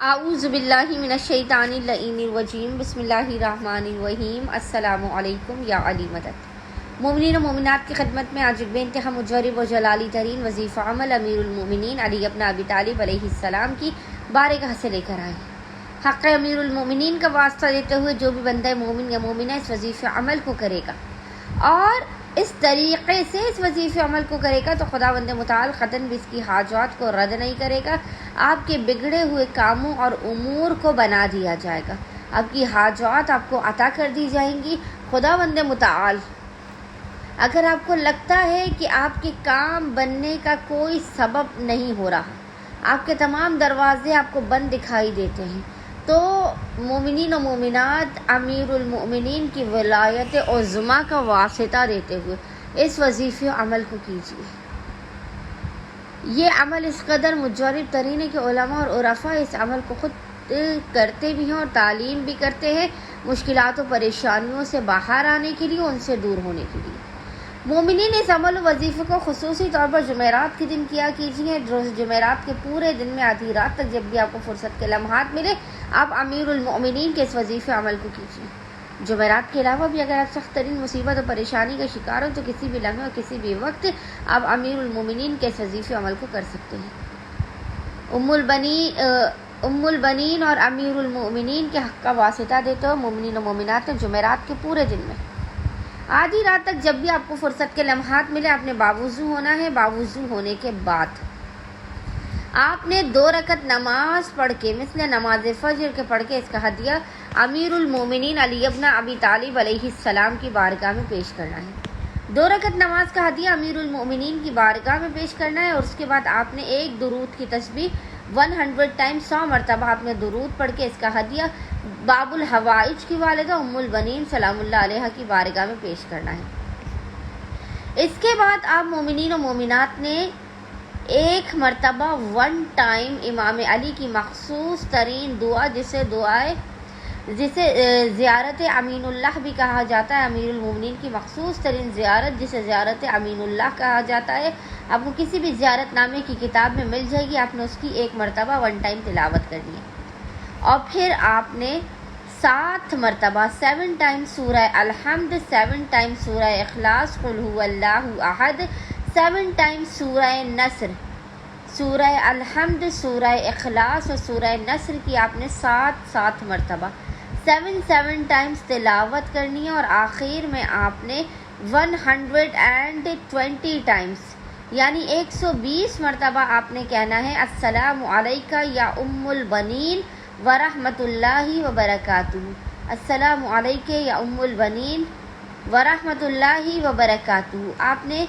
اعوذ باللہ من الشیطان اللعین الرجیم بسم اللہ الرحمن الرحیم السلام علیکم یا علی مدد۔ مومنین و مومنات کی خدمت میں آج بے انتہا مجرب و جلالی ترین وظیفہ عمل امیر المومنین علی ابن ابی طالب علیہ السلام کی بارگاہ سے لے کر آئے۔ حق امیر المومنین کا واسطہ دیتے ہوئے جو بھی بندہ مومن یا مومنہ اس وظیفہ عمل کو کرے گا اور اس طریقے سے اس وظیفہ عمل کو کرے گا تو خداوند متعال قطعاً بھی اس کی حاجات کو رد نہیں کرے گا، آپ کے بگڑے ہوئے کاموں اور امور کو بنا دیا جائے گا، آپ کی حاجات آپ کو عطا کر دی جائیں گی۔ خداوند متعال اگر آپ کو لگتا ہے کہ آپ کے کام بننے کا کوئی سبب نہیں ہو رہا، آپ کے تمام دروازے آپ کو بند دکھائی دیتے ہیں، تو مومنین و مومنات امیر المؤمنین کی ولایت عظمیٰ کا واسطہ دیتے ہوئے اس وظیفے عمل کو کیجیے۔ یہ عمل اس قدر مجرب ترین ہے کہ علماء اور عرفاء اس عمل کو خود کرتے بھی ہیں اور تعلیم بھی کرتے ہیں، مشکلات و پریشانیوں سے باہر آنے کے لیے، ان سے دور ہونے کے لیے۔ مومنین اس عمل و وظیفے کو خصوصی طور پر جمعرات کے دن کیا کیجیے۔ روز جمعرات کے پورے دن میں آدھی رات تک جب بھی آپ کو فرصت کے لمحات ملے آپ امیر المؤمنین کے اس وظیفے عمل کو کیجیے۔ جمعرات کے علاوہ بھی اگر آپ سخت ترین مصیبت اور پریشانی کا شکار ہو تو کسی بھی لمحے اور کسی بھی وقت آپ امیر المؤمنین کے اس وظیفے عمل کو کر سکتے ہیں۔ ام البنین اور امیر المؤمنین کے حق کا واسطہ دیتے ہو مومنین و مومنات نے جمعرات کے پورے دن میں آدھی رات تک جب بھی آپ کو فرصت کے لمحات ملے آپ نے باوضو ہونا ہے۔ باوضو ہونے کے بعد آپ نے 2 رکعت نماز پڑھ کے مثل نماز فجر کے پڑھ کے اس کا ہدیہ امیر المومنین علی ابن ابی طالب علیہ السلام کی بارگاہ میں پیش کرنا ہے۔ 2 رکعت نماز کا ہدیہ امیر المومنین کی بارگاہ میں پیش کرنا ہے اور اس کے بعد آپ نے ایک درود کی تسبیح 100 ٹائم 100 مرتبہ آپ نے درود پڑھ کے اس کا ہدیہ باب الحوائج کی والدہ ام البنین سلام اللہ علیہ کی بارگاہ میں پیش کرنا ہے۔ اس کے بعد آپ مومنین و مومنات نے ایک مرتبہ 1 ٹائم امام علی کی مخصوص ترین دعا جسے زیارت امین اللہ بھی کہا جاتا ہے، امیر المومنین کی مخصوص ترین زیارت جسے زیارت امین اللہ کہا جاتا ہے، آپ کو کسی بھی زیارت نامے کی کتاب میں مل جائے گی، آپ نے اس کی ایک مرتبہ 1 ٹائم تلاوت کرنی ہے اور پھر آپ نے 7 مرتبہ 7 ٹائم سورہ الحمد، 7 ٹائم سورہ اخلاص، قل هو اللہ احد، 7 ٹائم سورہ نصر، سورہ الحمد، سورہ اخلاص اور سورہ نصر کی آپ نے 7 مرتبہ 7 ٹائمز تلاوت کرنی ہے اور آخر میں آپ نے 120 ٹائمز یعنی 120 مرتبہ آپ نے کہنا ہے السلام علیکہ یا ام البنین ورحمۃ اللہ وبرکاتہ، السلام علیکہ یا ام البنین ورحمۃ اللہ وبرکاتہ۔ آپ نے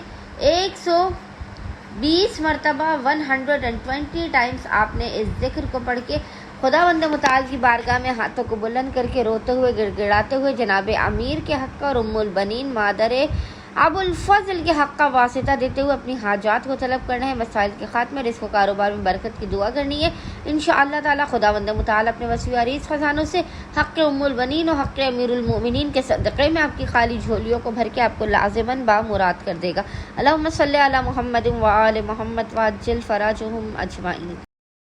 120 مرتبہ 120 ٹائمز آپ نے اس ذکر کو پڑھ کے خداوند متعال کی بارگاہ میں ہاتھوں کو بلند کر کے روتے ہوئے گڑ گڑاتے ہوئے جناب امیر کے حق کا اور ام البنین مادر ابو الفضل کے حق کا واسطہ دیتے ہوئے اپنی حاجات کو طلب کرنا ہے، مسائل کے خاتمے، رزق و کاروبار میں برکت کی دعا کرنی ہے۔ انشاءاللہ تعالی خداوند متعال اپنے وسیع و عریض خزانوں سے حق ام البنین اور حق امیر المؤمنین کے صدقے میں آپ کی خالی جھولیوں کو بھر کے آپ کو لازماً بامراد کر دے گا۔ اللہم صلی علی محمد و آل محمد وعجل فراجہم اجمعین۔